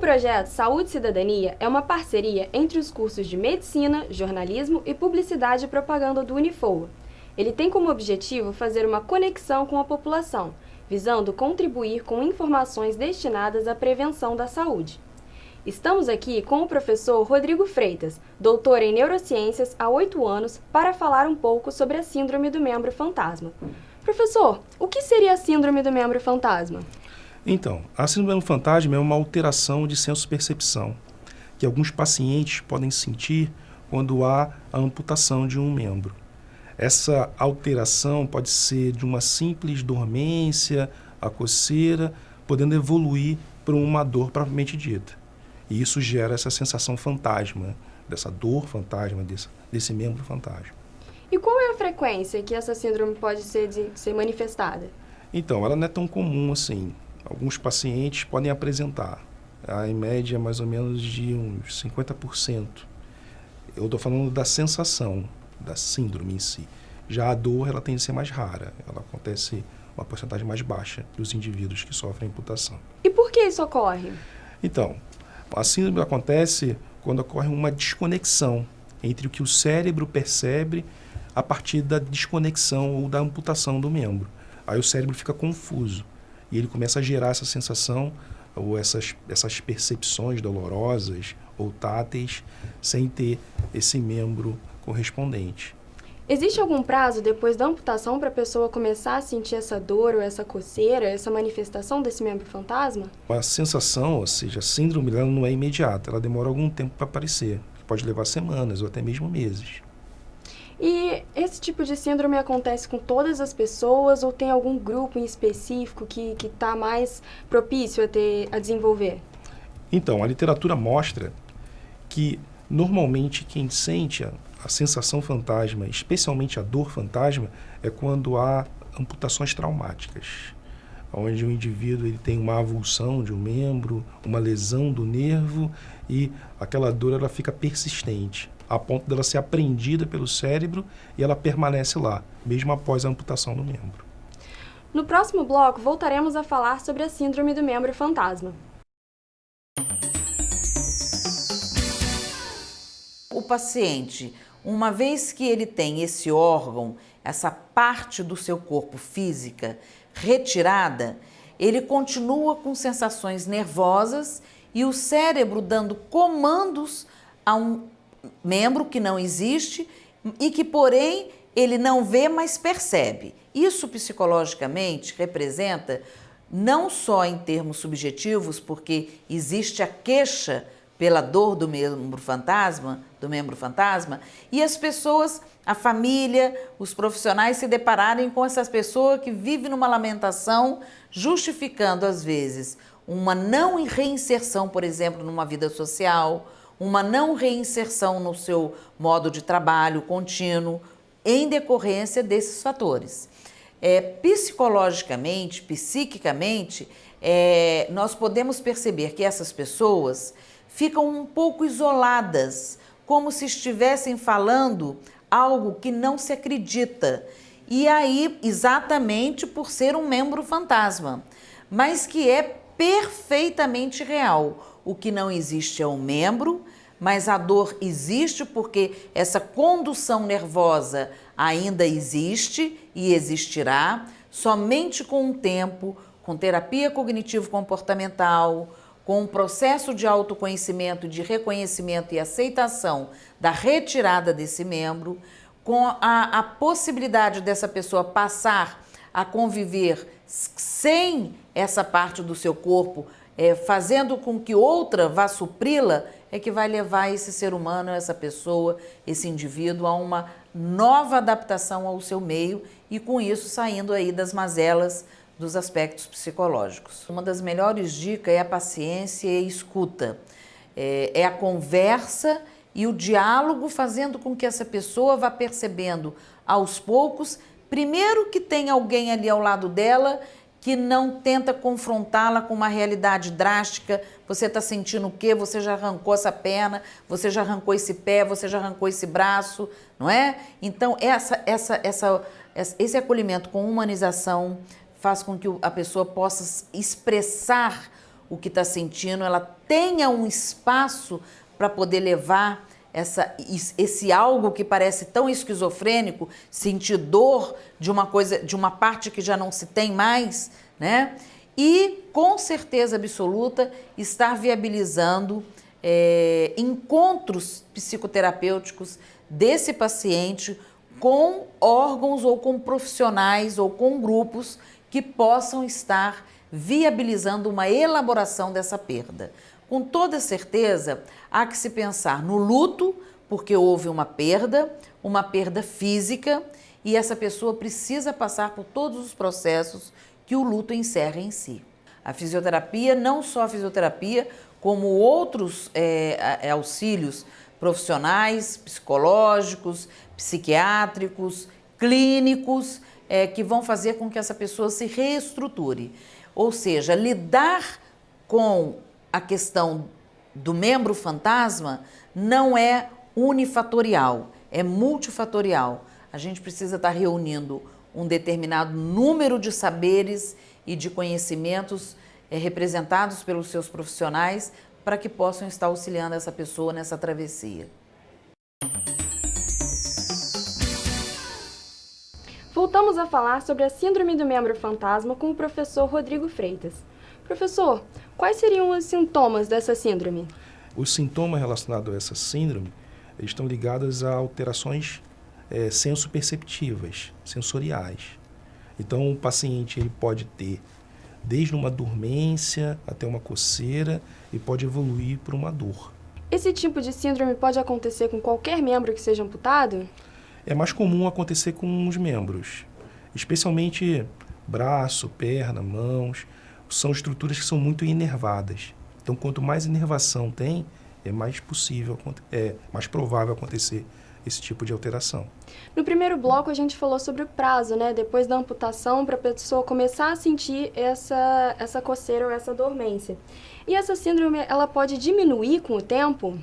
projeto Saúde e Cidadania é uma parceria entre os cursos de Medicina, Jornalismo e Publicidade e Propaganda do Unifoa. Ele tem como objetivo fazer uma conexão com a população, visando contribuir com informações destinadas à prevenção da saúde. Estamos aqui com o professor Rodrigo Freitas, doutor em Neurociências há 8 anos, para falar um pouco sobre a Síndrome do Membro Fantasma. Professor, o que seria a Síndrome do Membro Fantasma? Então, a síndrome do membro fantasma é uma alteração de senso-percepção que alguns pacientes podem sentir quando há a amputação de um membro. Essa alteração pode ser de uma simples dormência, a coceira, podendo evoluir para uma dor propriamente dita. E isso gera essa sensação fantasma, dessa dor fantasma, desse membro fantasma. E qual é a frequência que essa síndrome pode ser manifestada? Então, ela não é tão comum assim. Alguns pacientes podem apresentar, em média mais ou menos de uns 50%. Eu estou falando da sensação, da síndrome em si. Já a dor, ela tende a ser mais rara, ela acontece uma porcentagem mais baixa dos indivíduos que sofrem amputação. E por que isso ocorre? Então, a síndrome acontece quando ocorre uma desconexão entre o que o cérebro percebe a partir da desconexão ou da amputação do membro. Aí o cérebro fica confuso. E ele começa a gerar essa sensação ou essas percepções dolorosas ou táteis sem ter esse membro correspondente. Existe algum prazo depois da amputação para a pessoa começar a sentir essa dor ou essa coceira, essa manifestação desse membro fantasma? A sensação, ou seja, a síndrome, ela não é imediata, ela demora algum tempo para aparecer. Pode levar semanas ou até mesmo meses. E esse tipo de síndrome acontece com todas as pessoas ou tem algum grupo em específico que está mais propício a desenvolver? Então, a literatura mostra que normalmente quem sente a sensação fantasma, especialmente a dor fantasma, é quando há amputações traumáticas, onde o indivíduo ele tem uma avulsão de um membro, uma lesão do nervo e aquela dor ela fica persistente, a ponto dela ser apreendida pelo cérebro e ela permanece lá, mesmo após a amputação do membro. No próximo bloco, voltaremos a falar sobre a Síndrome do Membro Fantasma. O paciente, uma vez que ele tem esse órgão, essa parte do seu corpo física retirada, ele continua com sensações nervosas e o cérebro dando comandos a um membro que não existe e que, porém, ele não vê, mas percebe. Isso psicologicamente representa, não só em termos subjetivos, porque existe a queixa pela dor do membro fantasma, e as pessoas, a família, os profissionais se depararem com essas pessoas que vivem numa lamentação, justificando, às vezes, uma não reinserção, por exemplo, numa vida social, uma não reinserção no seu modo de trabalho contínuo, em decorrência desses fatores. Psicologicamente, psiquicamente, nós podemos perceber que essas pessoas ficam um pouco isoladas, como se estivessem falando algo que não se acredita. E aí, exatamente por ser um membro fantasma, mas que é perfeitamente real. O que não existe é um membro, mas a dor existe porque essa condução nervosa ainda existe e existirá somente com o tempo, com terapia cognitivo-comportamental, com um processo de autoconhecimento, de reconhecimento e aceitação da retirada desse membro, com a possibilidade dessa pessoa passar a conviver sem essa parte do seu corpo, fazendo com que outra vá supri-la, é que vai levar esse ser humano, essa pessoa, esse indivíduo a uma nova adaptação ao seu meio e com isso saindo aí das mazelas dos aspectos psicológicos. Uma das melhores dicas é a paciência e a escuta. É a conversa e o diálogo fazendo com que essa pessoa vá percebendo aos poucos, primeiro que tem alguém ali ao lado dela que não tenta confrontá-la com uma realidade drástica. Você está sentindo o quê? Você já arrancou essa perna, você já arrancou esse pé, você já arrancou esse braço, não é? Então, esse acolhimento com humanização faz com que a pessoa possa expressar o que está sentindo, ela tenha um espaço para poder levar esse algo que parece tão esquizofrênico, sentir dor de uma coisa, de uma parte que já não se tem mais, né? E, com certeza absoluta, estar viabilizando encontros psicoterapêuticos desse paciente com órgãos ou com profissionais ou com grupos que possam estar viabilizando uma elaboração dessa perda. Com toda certeza, há que se pensar no luto, porque houve uma perda física, e essa pessoa precisa passar por todos os processos que o luto encerra em si. A fisioterapia, não só a fisioterapia, como outros auxílios profissionais, psicológicos, psiquiátricos, clínicos, que vão fazer com que essa pessoa se reestruture. Ou seja, lidar com a questão do membro fantasma não é unifatorial, é multifatorial. A gente precisa estar reunindo um determinado número de saberes e de conhecimentos representados pelos seus profissionais para que possam estar auxiliando essa pessoa nessa travessia. Voltamos a falar sobre a síndrome do membro fantasma com o professor Rodrigo Freitas. Professor, quais seriam os sintomas dessa síndrome? Os sintomas relacionados a essa síndrome estão ligados a alterações sensoperceptivas, sensoriais. Então, o paciente ele pode ter desde uma dormência até uma coceira e pode evoluir para uma dor. Esse tipo de síndrome pode acontecer com qualquer membro que seja amputado? É mais comum acontecer com os membros, especialmente braço, perna, mãos. São estruturas que são muito inervadas. Então, quanto mais inervação tem, é mais mais provável acontecer esse tipo de alteração. No primeiro bloco, a gente falou sobre o prazo, né? Depois da amputação, para a pessoa começar a sentir essa coceira ou essa dormência. E essa síndrome, ela pode diminuir com o tempo?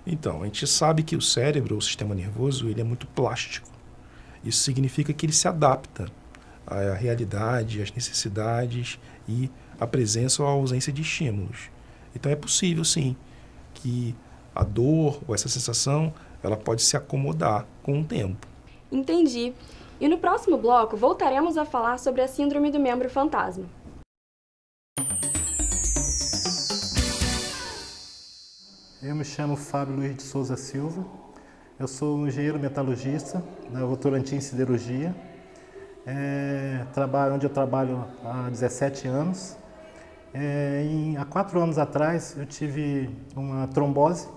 Então, a gente sabe que o cérebro, o sistema nervoso, ele é muito plástico. Isso significa que ele se adapta à realidade, às necessidades e à presença ou à ausência de estímulos. Então, é possível, sim, que a dor ou essa sensação ela pode se acomodar com o tempo. Entendi. E no próximo bloco, voltaremos a falar sobre a síndrome do membro fantasma. Eu me chamo Fábio Luiz de Souza Silva. Eu sou um engenheiro metalurgista da Votorantim Siderurgia. Onde eu trabalho há 17 anos. Há 4 anos atrás eu tive uma trombose,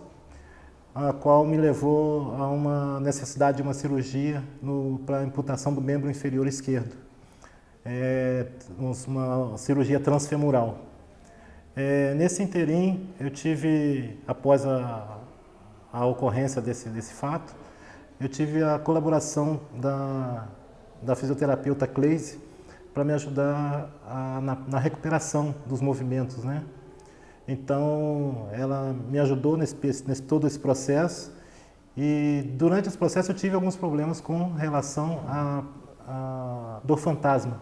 a qual me levou a uma necessidade de uma cirurgia para a amputação do membro inferior esquerdo. Uma cirurgia transfemoral. Nesse interim, eu tive, após a ocorrência desse fato, eu tive a colaboração da fisioterapeuta Cleise para me ajudar na recuperação dos movimentos, né? Então, ela me ajudou nesse todo esse processo e durante esse processo eu tive alguns problemas com relação à dor fantasma,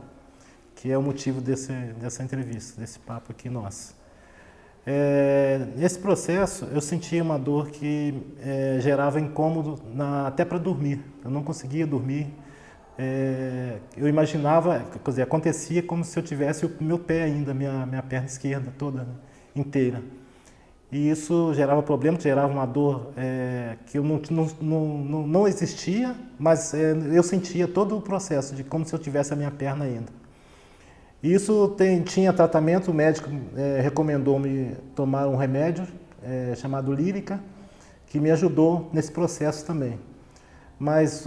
que é o motivo dessa entrevista, desse papo aqui nosso. Nesse processo eu sentia uma dor que gerava incômodo até para dormir, eu não conseguia dormir. Eu imaginava, quer dizer, acontecia como se eu tivesse o meu pé ainda, minha perna esquerda toda, né, inteira. E isso gerava problema, gerava uma dor que eu não existia, mas eu sentia todo o processo de como se eu tivesse a minha perna ainda. Isso tinha tratamento, o médico recomendou-me tomar um remédio chamado Lírica, que me ajudou nesse processo também. Mas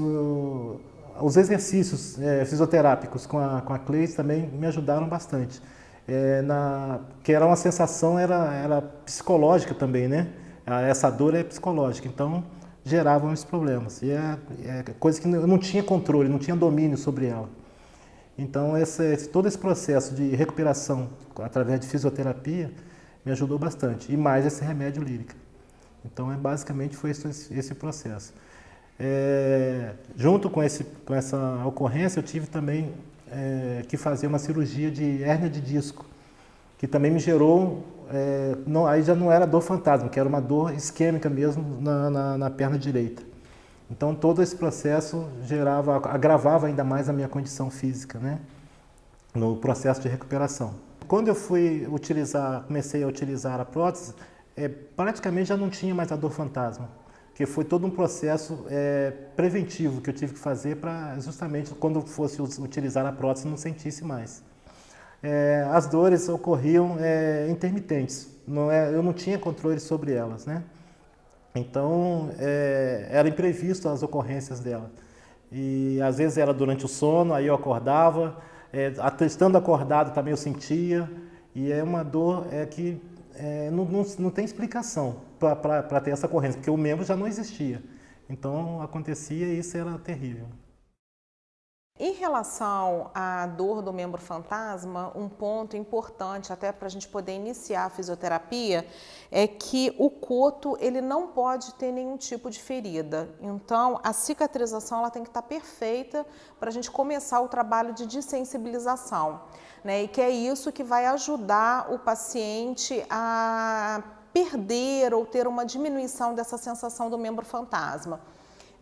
os exercícios fisioterápicos com a Cleise também me ajudaram bastante. Que era uma sensação, era psicológica também, né? Essa dor é psicológica, então geravam esses problemas. E é coisa que eu não tinha controle, não tinha domínio sobre ela. Então, todo esse processo de recuperação através de fisioterapia me ajudou bastante. E mais esse remédio Lírica. Então, basicamente foi esse processo. Junto com essa ocorrência, eu tive também que fazer uma cirurgia de hérnia de disco. que também me gerou, aí já não era dor fantasma, que era uma dor isquêmica mesmo na perna direita. Então todo esse processo agravava ainda mais a minha condição física, né? No processo de recuperação. Quando eu comecei a utilizar a prótese, praticamente já não tinha mais a dor fantasma, que foi todo um processo preventivo que eu tive que fazer para justamente quando fosse utilizar a prótese não sentisse mais. As dores ocorriam intermitentes, eu não tinha controle sobre elas, né? Então era imprevisto as ocorrências dela. E às vezes era durante o sono, aí eu acordava, estando acordado também eu sentia, e é uma dor que não tem explicação para ter essa ocorrência, porque o membro já não existia. Então acontecia e isso era terrível. Em relação à dor do membro fantasma, um ponto importante até para a gente poder iniciar a fisioterapia é que o coto ele não pode ter nenhum tipo de ferida. Então a cicatrização ela tem que estar perfeita para a gente começar o trabalho de dessensibilização, né? E que é isso que vai ajudar o paciente a perder ou ter uma diminuição dessa sensação do membro fantasma.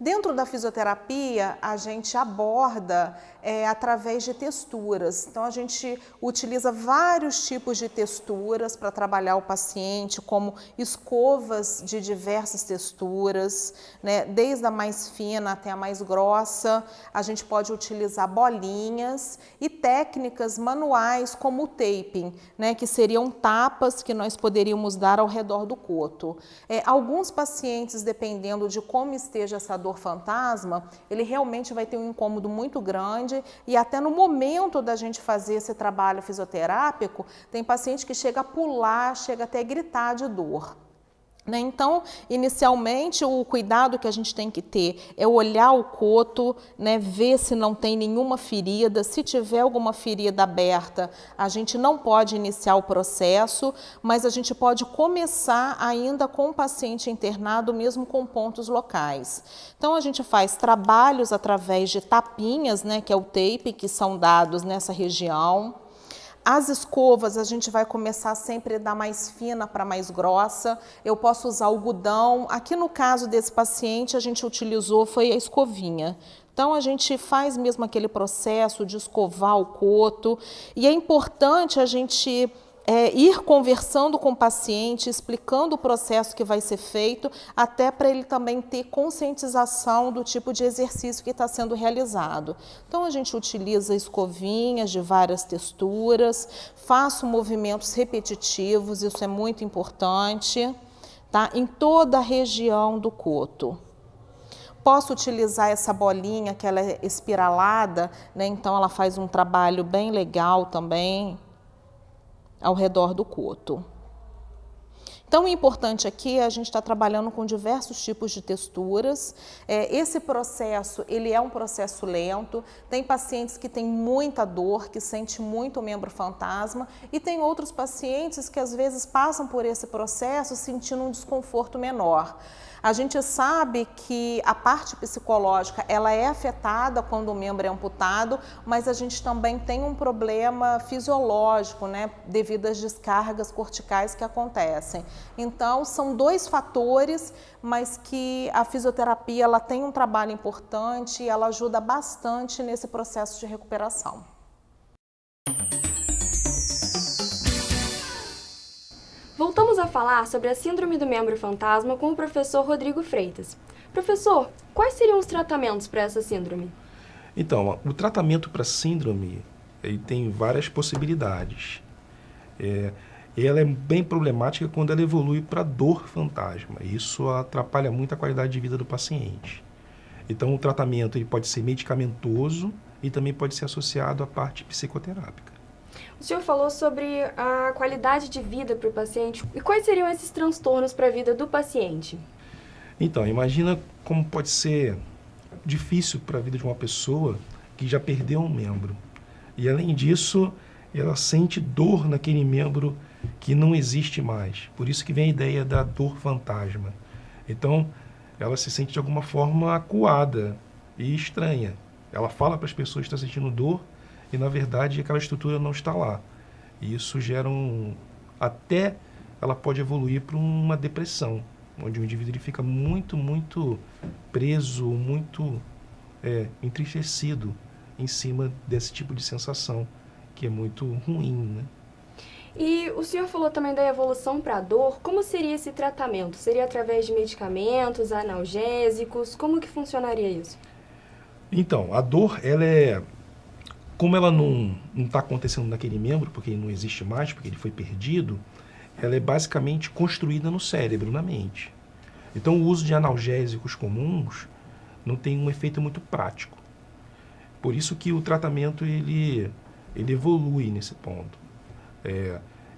Dentro da fisioterapia, a gente aborda através de texturas. Então, a gente utiliza vários tipos de texturas para trabalhar o paciente, como escovas de diversas texturas, né? Desde a mais fina até a mais grossa. A gente pode utilizar bolinhas e técnicas manuais como o taping, né? Que seriam tapas que nós poderíamos dar ao redor do coto. Alguns pacientes, dependendo de como esteja essa dor fantasma, ele realmente vai ter um incômodo muito grande e até no momento da gente fazer esse trabalho fisioterápico, tem paciente que chega a pular, chega até a gritar de dor. Então, inicialmente, o cuidado que a gente tem que ter é olhar o coto, né, ver se não tem nenhuma ferida. Se tiver alguma ferida aberta, a gente não pode iniciar o processo, mas a gente pode começar ainda com o paciente internado, mesmo com pontos locais. Então, a gente faz trabalhos através de tapinhas, né, que é o tape, que são dados nessa região. As escovas a gente vai começar sempre da mais fina para mais grossa. Eu posso usar algodão. Aqui no caso desse paciente a gente utilizou foi a escovinha. Então a gente faz mesmo aquele processo de escovar o coto e é importante a gente ir conversando com o paciente, explicando o processo que vai ser feito, até para ele também ter conscientização do tipo de exercício que está sendo realizado. Então a gente utiliza escovinhas de várias texturas, faço movimentos repetitivos, isso é muito importante, tá? Em toda a região do coto. Posso utilizar essa bolinha que ela é espiralada, né? Então ela faz um trabalho bem legal também ao redor do coto. Então, o importante aqui é a gente está trabalhando com diversos tipos de texturas. Esse processo, ele é um processo lento. Tem pacientes que têm muita dor, que sente muito o membro fantasma, e tem outros pacientes que às vezes passam por esse processo sentindo um desconforto menor. A gente sabe que a parte psicológica ela é afetada quando o membro é amputado, mas a gente também tem um problema fisiológico, né, devido às descargas corticais que acontecem. Então, são dois fatores, mas que a fisioterapia ela tem um trabalho importante e ela ajuda bastante nesse processo de recuperação. Voltamos a falar sobre a síndrome do membro fantasma com o professor Rodrigo Freitas. Professor, quais seriam os tratamentos para essa síndrome? Então, o tratamento para síndrome ele tem várias possibilidades. Ela é bem problemática quando ela evolui para dor fantasma. Isso atrapalha muito a qualidade de vida do paciente. Então, o tratamento ele pode ser medicamentoso e também pode ser associado à parte psicoterápica. O senhor falou sobre a qualidade de vida para o paciente. E quais seriam esses transtornos para a vida do paciente? Então, imagina como pode ser difícil para a vida de uma pessoa que já perdeu um membro. E, além disso, ela sente dor naquele membro que não existe mais. Por isso que vem a ideia da dor fantasma. Então, ela se sente de alguma forma acuada e estranha. Ela fala para as pessoas que está sentindo dor, e, na verdade, aquela estrutura não está lá. E isso gera até ela pode evoluir para uma depressão, onde o indivíduo ele fica muito preso, muito entristecido em cima desse tipo de sensação, que é muito ruim, né? E o senhor falou também da evolução para a dor. Como seria esse tratamento? Seria através de medicamentos, analgésicos? Como que funcionaria isso? Então, a dor, como ela não está acontecendo naquele membro, porque ele não existe mais, porque ele foi perdido, ela é basicamente construída no cérebro, na mente. Então, o uso de analgésicos comuns não tem um efeito muito prático. Por isso que o tratamento ele evolui nesse ponto.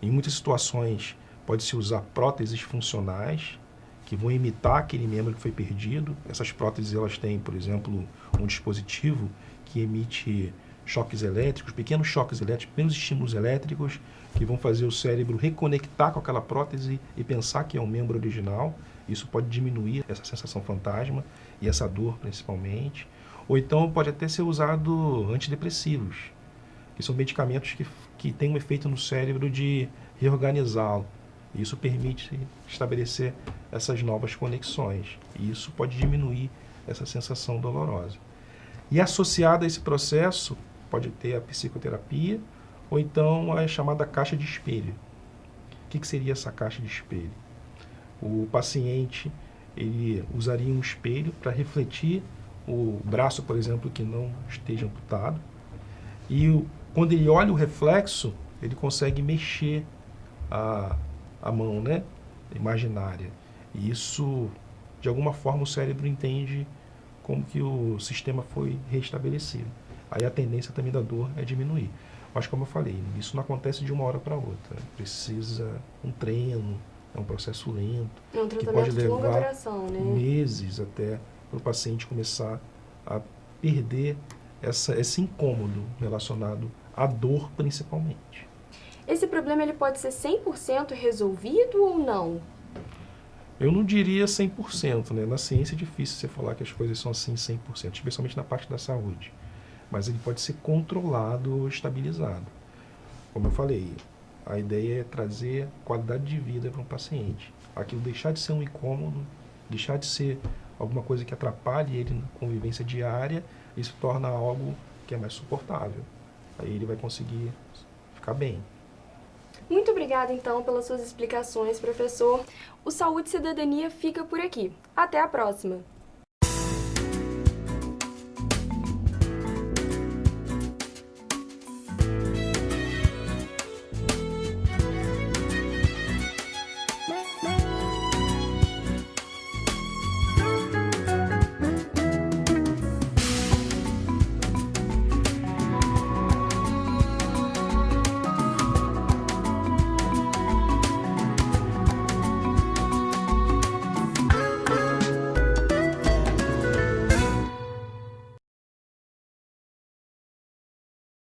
Em muitas situações pode-se usar próteses funcionais que vão imitar aquele membro que foi perdido. Essas próteses elas têm, por exemplo, um dispositivo que emite choques elétricos, pequenos choques elétricos, pequenos estímulos elétricos que vão fazer o cérebro reconectar com aquela prótese e pensar que é um membro original. Isso pode diminuir essa sensação fantasma e essa dor principalmente. Ou então pode até ser usado antidepressivos, que são medicamentos que têm um efeito no cérebro de reorganizá-lo. Isso permite estabelecer essas novas conexões. E isso pode diminuir essa sensação dolorosa. E associado a esse processo, pode ter a psicoterapia ou então a chamada caixa de espelho. O que seria essa caixa de espelho? O paciente ele usaria um espelho para refletir o braço, por exemplo, que não esteja amputado. E quando ele olha o reflexo, ele consegue mexer a mão, né, imaginária. E isso, de alguma forma, o cérebro entende como que o sistema foi restabelecido. Aí a tendência também da dor é diminuir. Mas, como eu falei, isso não acontece de uma hora para outra. Precisa um treino, é um processo lento, É um que pode tratamento de longa levar duração, né? meses até para o paciente começar a perder esse incômodo relacionado à dor, principalmente. Esse problema ele pode ser 100% resolvido ou não? Eu não diria 100%, né? Na ciência é difícil você falar que as coisas são assim 100%, especialmente na parte da saúde. Mas ele pode ser controlado ou estabilizado. Como eu falei, a ideia é trazer qualidade de vida para um paciente. Aquilo deixar de ser um incômodo, deixar de ser alguma coisa que atrapalhe ele na convivência diária e se torna algo que é mais suportável. Aí ele vai conseguir ficar bem. Muito obrigada, então, pelas suas explicações, professor. O Saúde e Cidadania fica por aqui. Até a próxima!